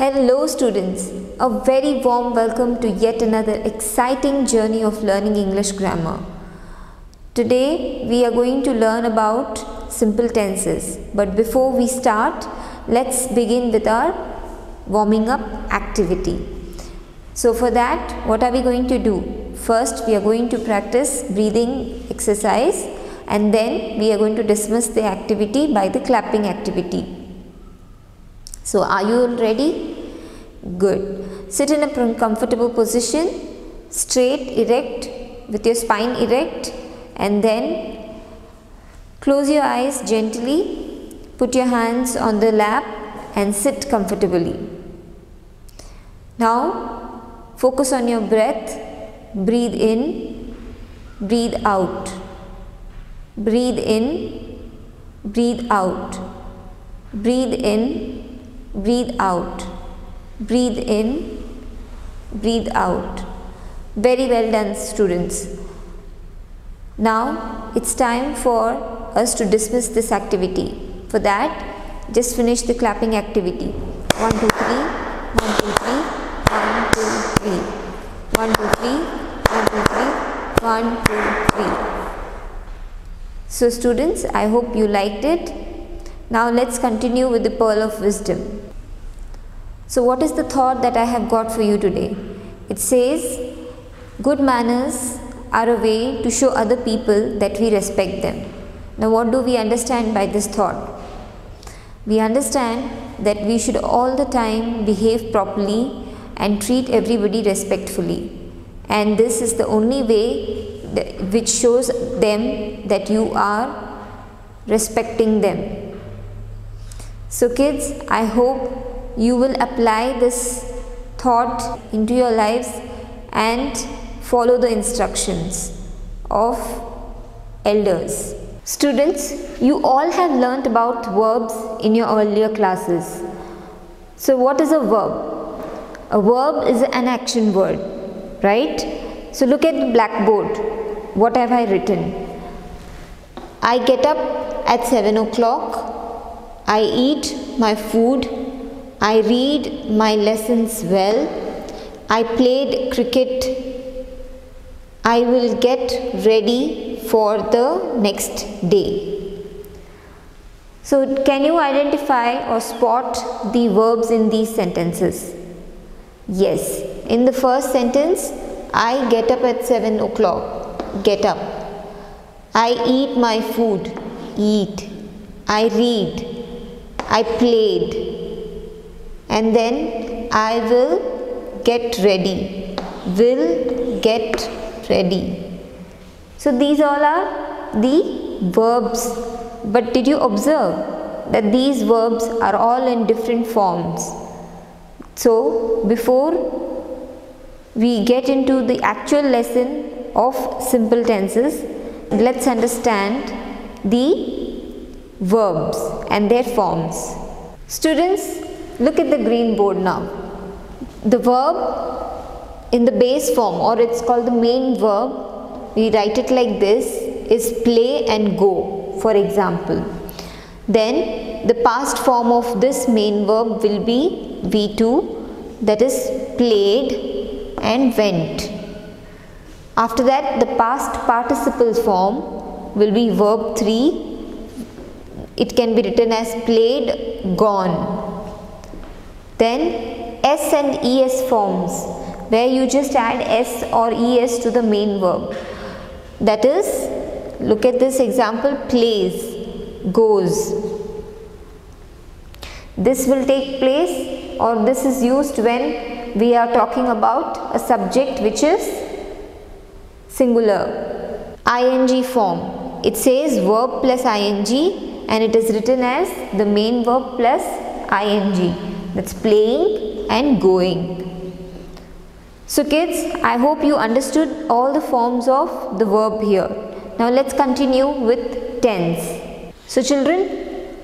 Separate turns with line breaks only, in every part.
Hello students, a very warm welcome to yet another exciting journey of learning English grammar. Today we are going to learn about simple tenses, but before we start, let's begin with our warming up activity. So for that, what are we going to do? First we are going to practice breathing exercise and then we are going to dismiss the activity by the clapping activity. So are you all ready? Good. Sit in a comfortable position, straight, erect, with your spine erect, and then close your eyes gently, put your hands on the lap and sit comfortably. Now focus on your breath. Breathe in, breathe out. Breathe in, breathe out. Breathe in, breathe out. Breathe in, breathe out. Very well done, students. Now it's time for us to dismiss this activity. For that, just finish the clapping activity. 1, 2, 3, 1, 2, 3, 1, 2, 3. 1, 2, 3, 1, 2, 3, 1, 2, 3. So students, I hope you liked it. Now let's continue with the pearl of wisdom. So what is the thought that I have got for you today? It says, good manners are a way to show other people that we respect them. Now what do we understand by this thought? We understand that we should all the time behave properly and treat everybody respectfully. And this is the only way which shows them that you are respecting them. So kids, I hope you will apply this thought into your lives and follow the instructions of elders. Students, you all have learnt about verbs in your earlier classes. So what is a verb? A verb is an action word, right? So look at the blackboard. What have I written? I get up at 7 o'clock. I eat my food. I read my lessons well. I played cricket. I will get ready for the next day. So can you identify or spot the verbs in these sentences? Yes. In the first sentence, I get up at 7 o'clock. Get up. I eat my food. Eat. I read. I played. And then I will get ready. Will get ready. So these all are the verbs. But did you observe that these verbs are all in different forms? So before we get into the actual lesson of simple tenses, let's understand the verbs and their forms. Students, look at the green board now. The verb in the base form, or it's called the main verb, we write it like this, is play and go, for example. Then the past form of this main verb will be V2, that is played and went. After that, the past participle form will be verb 3. It can be written as played, gone. Then S and ES forms, where you just add S or ES to the main verb. That is, look at this example, plays, goes. This will take place, or this is used when we are talking about a subject which is singular. ING form, it says verb plus ING and it is written as the main verb plus ING. That's playing and going. So kids, I hope you understood all the forms of the verb here. Now let's continue with tense. So children,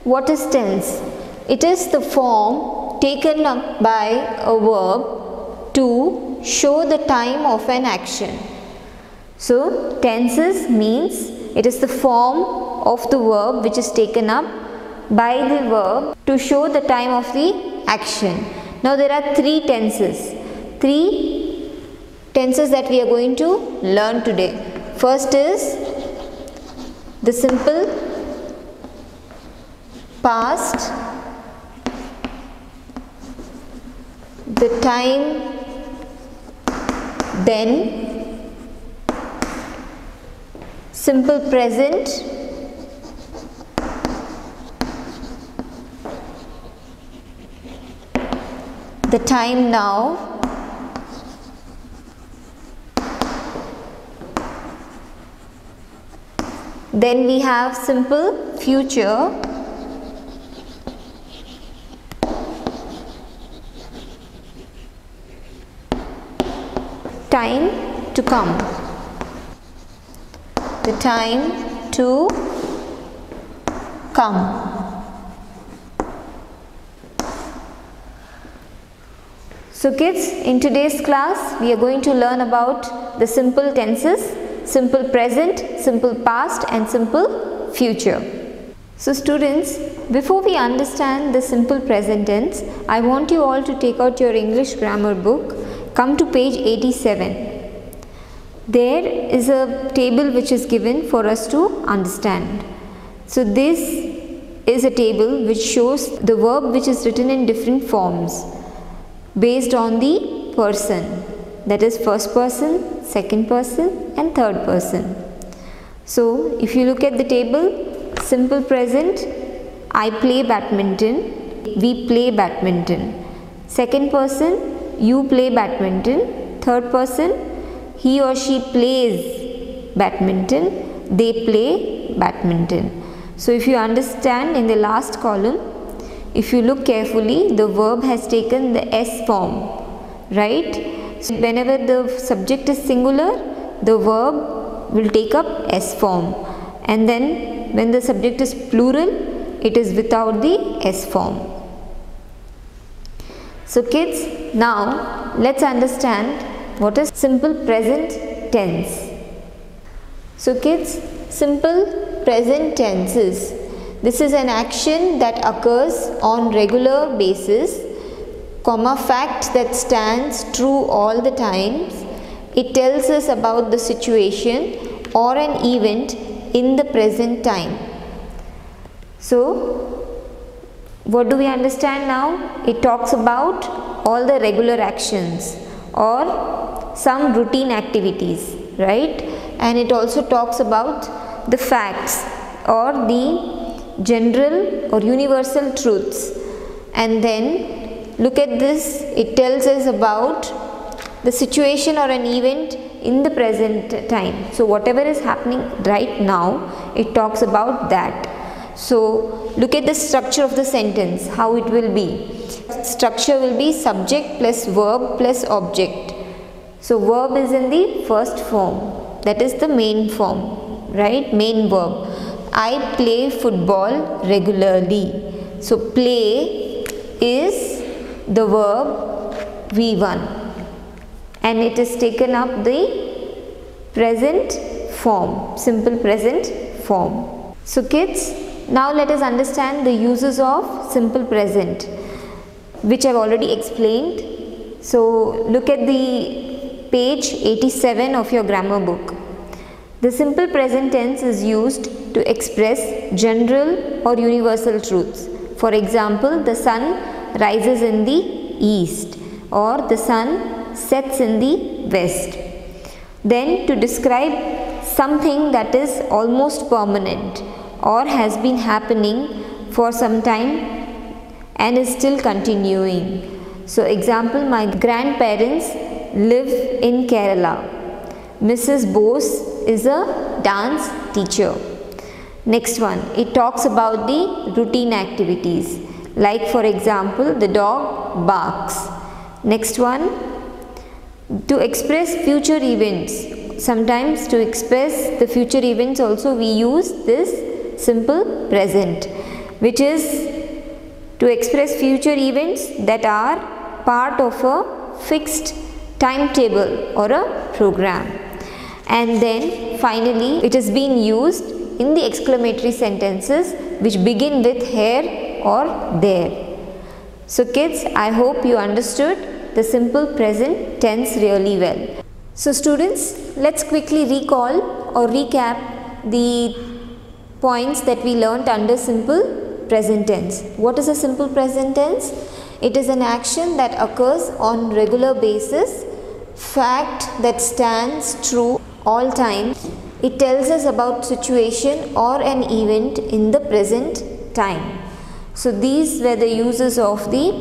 what is tense? It is the form taken up by a verb to show the time of an action. So tenses means it is the form of the verb which is taken up by the verb to show the time of the action. Now there are three tenses that we are going to learn today. First is the simple past, the time then, simple present, the time now, then we have simple future, time to come, the time to come. So kids, in today's class we are going to learn about the simple tenses, simple present, simple past and simple future. So students, before we understand the simple present tense, I want you all to take out your English grammar book. Come to page 87. There is a table which is given for us to understand. So this is a table which shows the verb which is written in different forms based on the person, that is first person, second person and third person. So if you look at the table, simple present, I play badminton, we play badminton. Second person, you play badminton. Third person, he or she plays badminton, they play badminton. So if you understand in the last column, if you look carefully, the verb has taken the S form, right? So whenever the subject is singular, the verb will take up S form, and then when the subject is plural, it is without the S form. So kids, now let's understand what is simple present tense. So kids, simple present tenses, this is an action that occurs on regular basis, fact that stands true all the times. It tells us about the situation or an event in the present time. So what do we understand now? It talks about all the regular actions or some routine activities, right? And it also talks about the facts or the general or universal truths. And then look at this, it tells us about the situation or an event in the present time. So whatever is happening right now, it talks about that. So look at the structure of the sentence, how it will be. Structure will be subject plus verb plus object. So verb is in the first form, that is the main form, right? Main verb. I play football regularly. So play is the verb V1 and it is taken up the present form, simple present form. So kids, now let us understand the uses of simple present, which I have already explained. So look at the page 87 of your grammar book. The simple present tense is used to express general or universal truths. For example, the sun rises in the east or the sun sets in the west. Then to describe something that is almost permanent or has been happening for some time and is still continuing. So example, my grandparents live in Kerala. Mrs. Bose is a dance teacher. Next one, it talks about the routine activities. Like for example, the dog barks. Next one, to express future events. Sometimes to express the future events also we use this simple present, which is to express future events that are part of a fixed timetable or a program. And then finally it is being used in the exclamatory sentences which begin with here or there. So kids, I hope you understood the simple present tense really well. So students, let's quickly recall or recap the points that we learnt under simple present tense. What is a simple present tense? It is an action that occurs on regular basis, fact that stands true all time. It tells us about situation or an event in the present time. So these were the uses of the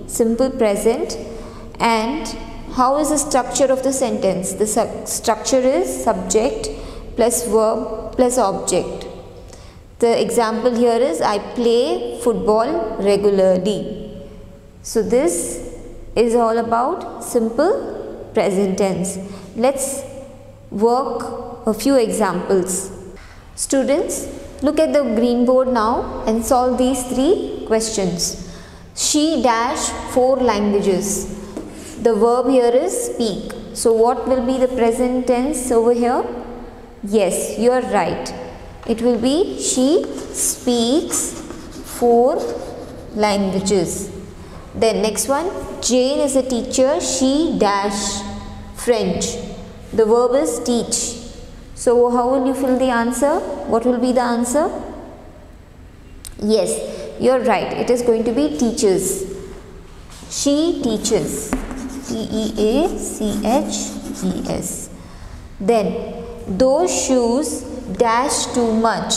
simple present. And how is the structure of the sentence? The structure is subject plus verb plus object. The example here is I play football regularly. So this is all about simple present tense. Let's work a few examples. Students, look at the green board now and solve these 3 questions. She dash 4 languages. The verb here is speak. So what will be the present tense over here? Yes, you are right. It will be she speaks 4 languages. Then next one, Jane is a teacher. She dash French. The verb is teach. So how will you fill the answer? What will be the answer? Yes, you are right. It is going to be teaches. She teaches. T-E-A-C-H-E-S. Then those shoes dash too much.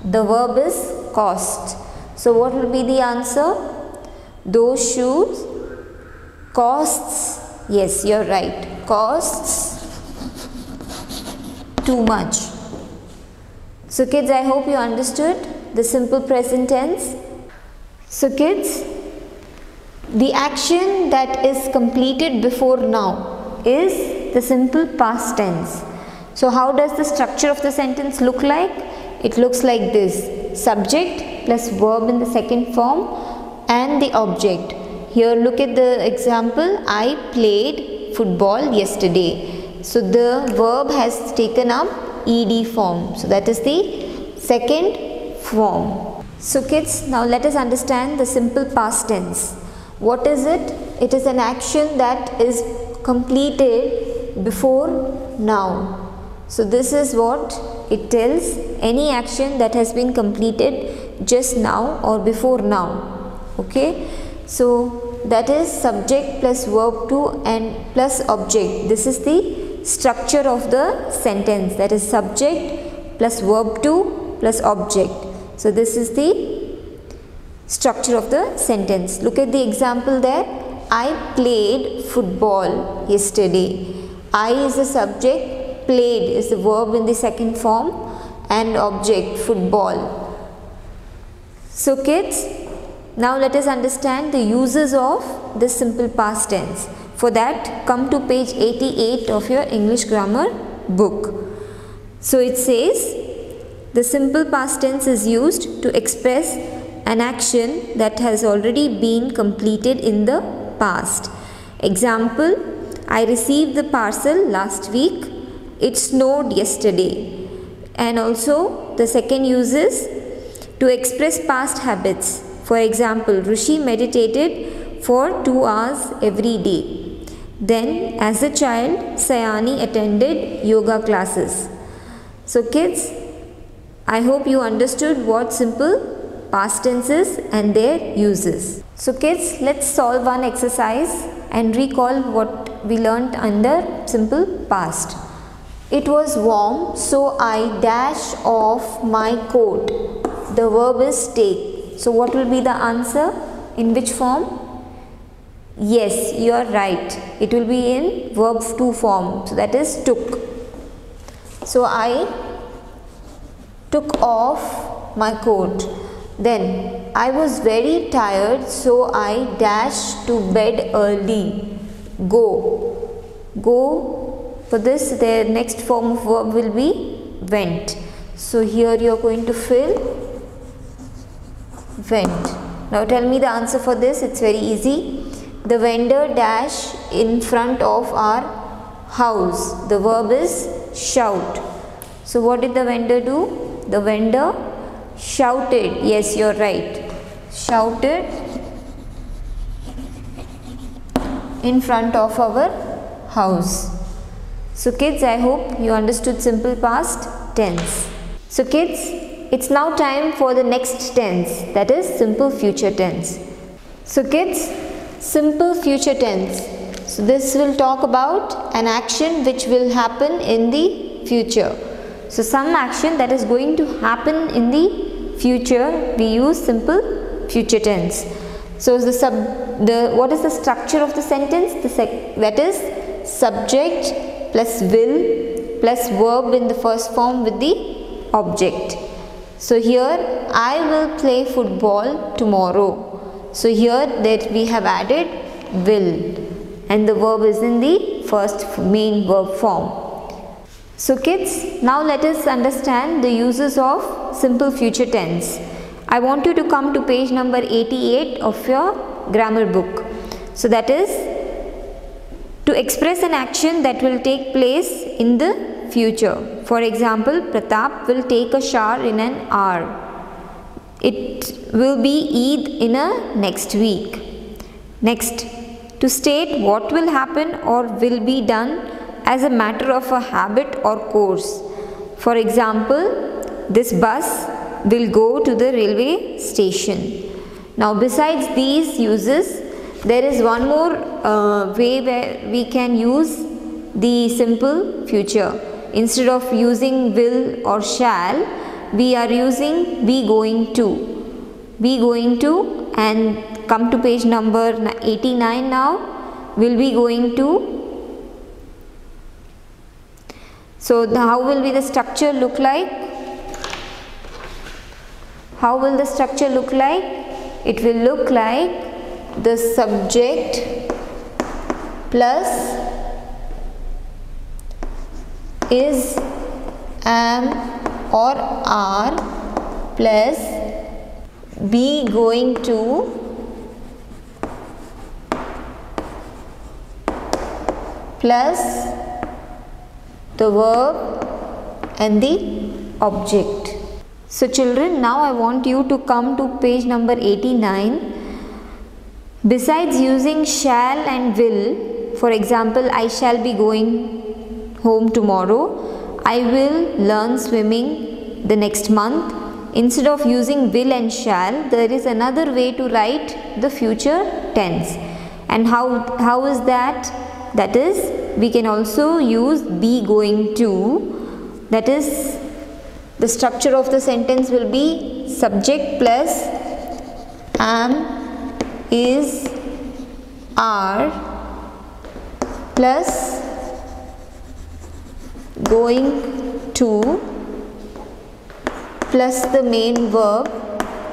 The verb is cost. So what will be the answer? Those shoes costs. Yes, you are right. Costs too much. So kids, I hope you understood the simple present tense. So kids, the action that is completed before now is the simple past tense. So how does the structure of the sentence look like? It looks like this: subject plus verb in the second form and the object. Here look at the example, I played football yesterday. So the verb has taken up ed form. So that is the second form. So kids, now let us understand the simple past tense. What is it? It is an action that is completed before now. So this is what it tells: any action that has been completed just now or before now. Okay, so that is subject plus verb to and plus object. This is the structure of the sentence, that is subject plus verb to plus object. So this is the structure of the sentence. Look at the example there. I played football yesterday. I is the subject, played is the verb in the second form, and object football. So kids, now let us understand the uses of the simple past tense. For that, come to page 88 of your English grammar book. So it says, the simple past tense is used to express an action that has already been completed in the past. Example, I received the parcel last week. It snowed yesterday. And also the second use is to express past habits. For example, Rishi meditated for 2 hours every day. Then as a child, Sayani attended yoga classes. So kids, I hope you understood what simple past tense is and their uses. So kids, let's solve one exercise and recall what we learnt under simple past. It was warm, so I dash off my coat. The verb is take. So what will be the answer? In which form? Yes, you are right. It will be in verb to form. So that is took. So I took off my coat. Then I was very tired, so I dashed to bed early. Go. Go. For this, the next form of verb will be went. So here you are going to fill went. Now tell me the answer for this. It's very easy. The vendor dash in front of our house. The verb is shout. So what did the vendor do? The vendor shouted. Yes, you are right. Shouted in front of our house. So kids, I hope you understood simple past tense. So kids, it's now time for the next tense, that is simple future tense. So kids, simple future tense. So this will talk about an action which will happen in the future. So some action that is going to happen in the future, we use simple future tense. So what is the structure of the sentence? That is subject plus will plus verb in the first form with the object. So here, I will play football tomorrow. So here that we have added will, and the verb is in the first main verb form. So kids, now let us understand the uses of simple future tense. I want you to come to page number 88 of your grammar book. So that is to express an action that will take place in the future. For example, Pratap will take a shower in an hour. It will be Eid in a next week. Next, to state what will happen or will be done as a matter of a habit or course. For example, this bus will go to the railway station. Now besides these uses, there is one more way where we can use the simple future. Instead of using will or shall, we are using be going to. Be going to, and come to page number 89 now. Will be going to. So how will be the structure look like? How will the structure look like? It will look like the subject plus is, am or are plus be going to plus the verb and the object. So children, now I want you to come to page number 89. Besides using shall and will, for example, I shall be going home tomorrow, I will learn swimming the next month. Instead of using will and shall, there is another way to write the future tense. And how is that? That is, we can also use be going to. That is, the structure of the sentence will be subject plus am, is, are plus going to plus the main verb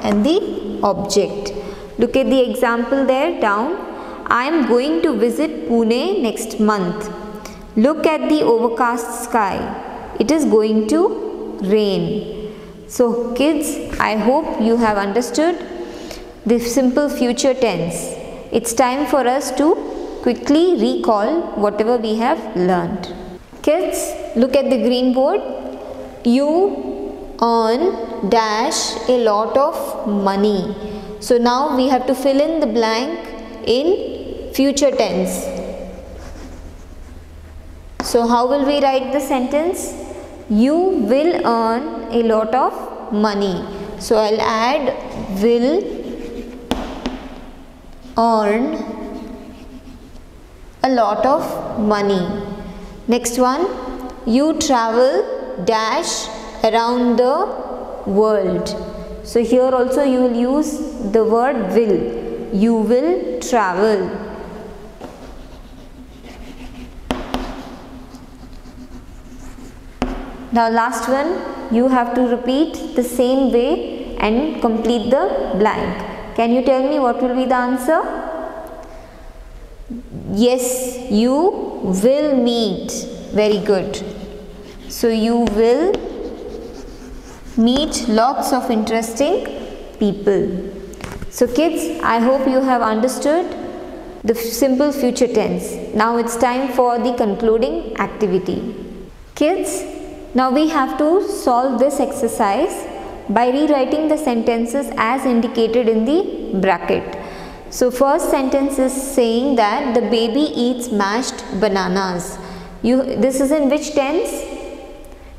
and the object. Look at the example there down. I am going to visit Pune next month. Look at the overcast sky. It is going to rain. So kids, I hope you have understood the simple future tense. It's time for us to quickly recall whatever we have learned. Kids, look at the green board. You earn dash a lot of money. So now we have to fill in the blank in future tense. So how will we write the sentence? You will earn a lot of money. So I'll add will earn a lot of money. Next one, you travel dash around the world. So here also you will use the word will. You will travel. Now last one, you have to repeat the same way and complete the blank. Can you tell me what will be the answer? Yes, you will meet. Very good. So you will meet lots of interesting people. So kids, I hope you have understood the simple future tense. Now it's time for the concluding activity. Kids, now we have to solve this exercise by rewriting the sentences as indicated in the bracket. So first sentence is saying that the baby eats mashed bananas. This is in which tense?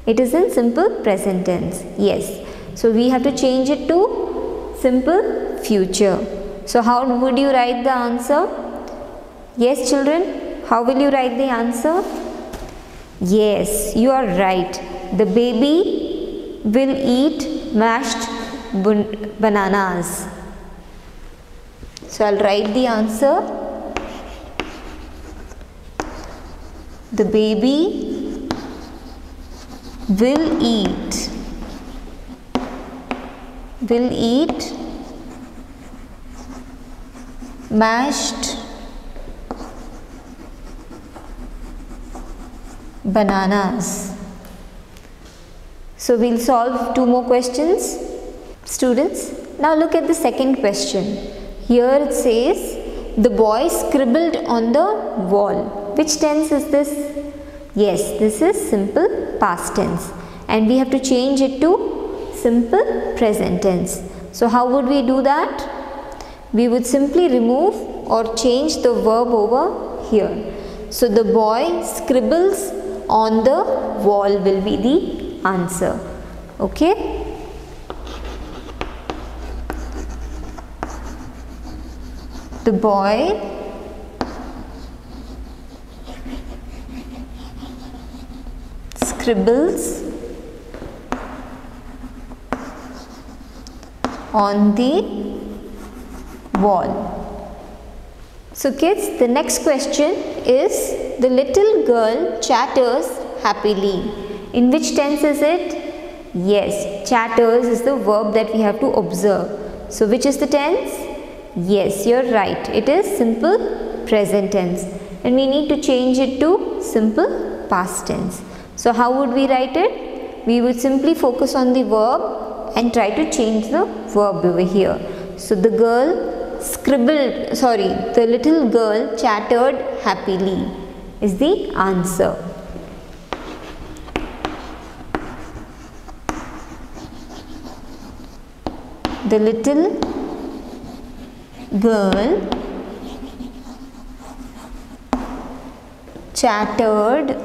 It is in simple present tense. Yes. So we have to change it to simple future. So how would you write the answer? Yes children, how will you write the answer? Yes, you are right. The baby will eat mashed bananas. So I'll write the answer. The baby will eat mashed bananas. So we'll solve 2 more questions, students. Now look at the second question. Here it says the boy scribbled on the wall. Which tense is this? Yes, this is simple past tense, and we have to change it to simple present tense. So how would we do that? We would simply remove or change the verb over here. So the boy scribbles on the wall will be the answer. Okay. The boy scribbles on the wall. So kids, the next question is the little girl chatters happily. In which tense is it? Yes, chatters is the verb that we have to observe. So which is the tense? Yes, you are right. It is simple present tense, and we need to change it to simple past tense. So how would we write it? We would simply focus on the verb and try to change the verb over here. So the little girl chattered happily is the answer. The little girl chattered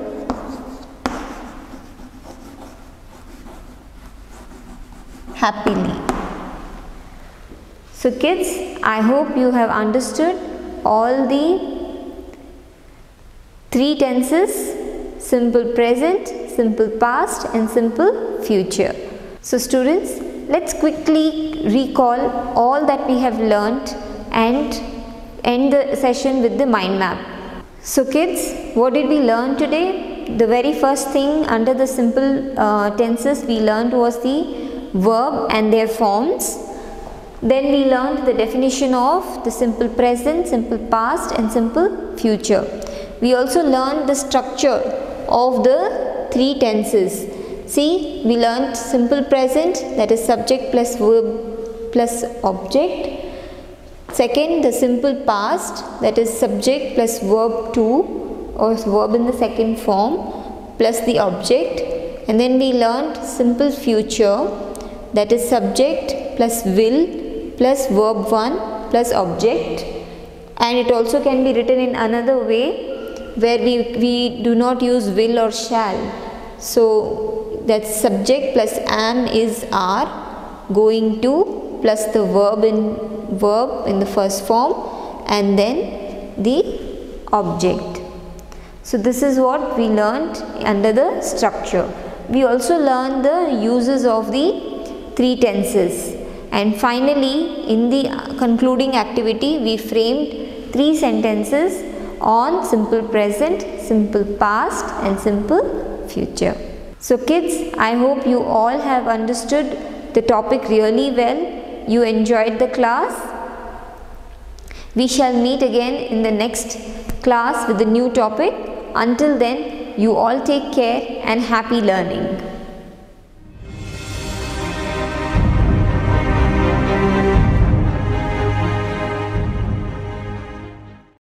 happily. So kids, I hope you have understood all the 3 tenses: simple present, simple past and simple future. So students, let's quickly recall all that we have learnt and end the session with the mind map. So kids, what did we learn today? The very first thing under the simple tenses we learned was the verb and their forms. Then we learned the definition of the simple present, simple past and simple future. We also learned the structure of the 3 tenses. See, we learned simple present, that is subject plus verb plus object. Second, the simple past, that is subject plus verb 2 or verb in the second form plus the object. And then we learned simple future, that is subject plus will plus verb 1 plus object. And it also can be written in another way where we do not use will or shall. So that's subject plus am is are going to plus the verb in the first form and then the object. So this is what we learned under the structure. We also learned the uses of the 3 tenses, and finally in the concluding activity we framed 3 sentences on simple present, simple past and simple future. So kids, I hope you all have understood the topic really well. You enjoyed the class. We shall meet again in the next class with a new topic. Until then, you all take care and happy learning.